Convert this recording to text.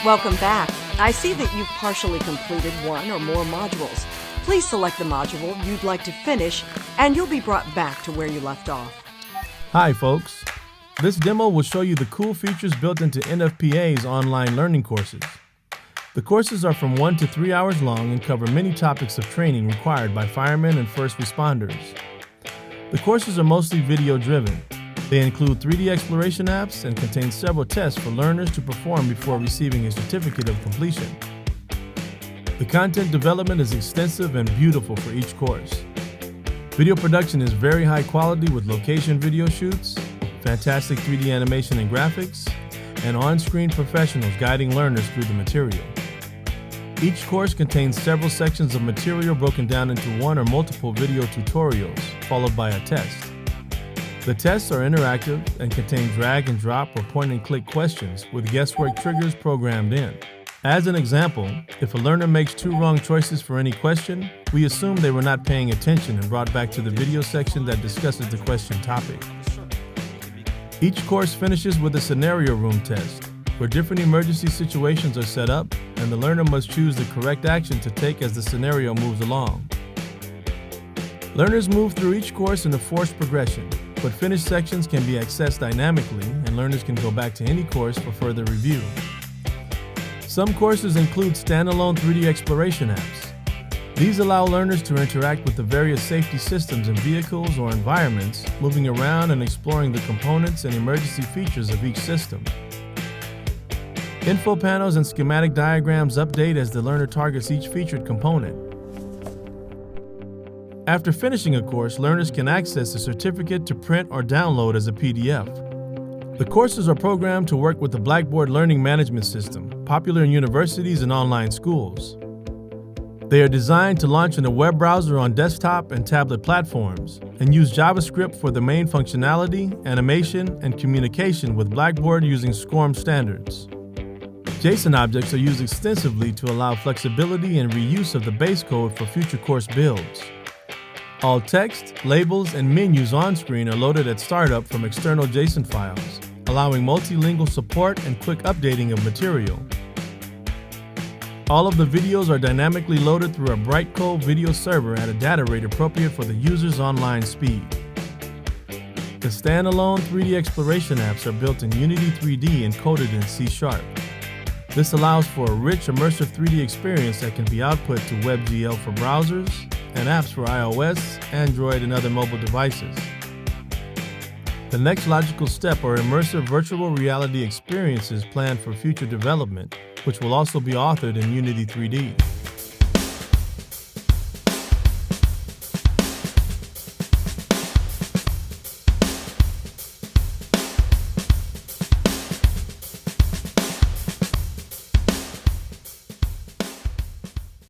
Welcome back. I see that you've partially completed one or more modules. Please select the module you'd like to finish, and you'll be brought back to where you left off. Hi, folks. This demo will show you the cool features built into NFPA's online learning courses. The courses are from 1 to 3 hours long and cover many topics of training required by firemen and first responders. The courses are mostly video-driven. They include 3D exploration apps and contain several tests for learners to perform before receiving a certificate of completion. The content development is extensive and beautiful for each course. Video production is very high quality with location video shoots, fantastic 3D animation and graphics, and on-screen professionals guiding learners through the material. Each course contains several sections of material broken down into one or multiple video tutorials, followed by a test. The tests are interactive and contain drag and drop or point and click questions with guesswork triggers programmed in. As an example, if a learner makes 2 wrong choices for any question, we assume they were not paying attention and brought back to the video section that discusses the question topic. Each course finishes with a scenario room test, where different emergency situations are set up and the learner must choose the correct action to take as the scenario moves along. Learners move through each course in a forced progression, but finished sections can be accessed dynamically and learners can go back to any course for further review. Some courses include standalone 3D exploration apps. These allow learners to interact with the various safety systems in vehicles or environments, moving around and exploring the components and emergency features of each system. Info panels and schematic diagrams update as the learner targets each featured component. After finishing a course, learners can access a certificate to print or download as a PDF. The courses are programmed to work with the Blackboard learning management system, popular in universities and online schools. They are designed to launch in a web browser on desktop and tablet platforms and use JavaScript for the main functionality, animation, and communication with Blackboard using SCORM standards. JSON objects are used extensively to allow flexibility and reuse of the base code for future course builds. All text, labels, and menus on screen are loaded at startup from external JSON files, allowing multilingual support and quick updating of material. All of the videos are dynamically loaded through a Brightcove video server at a data rate appropriate for the user's online speed. The standalone 3D exploration apps are built in Unity 3D and coded in C#. This allows for a rich, immersive 3D experience that can be output to WebGL for browsers and apps for iOS, Android, and other mobile devices. The next logical step are immersive virtual reality experiences planned for future development, which will also be authored in Unity 3D.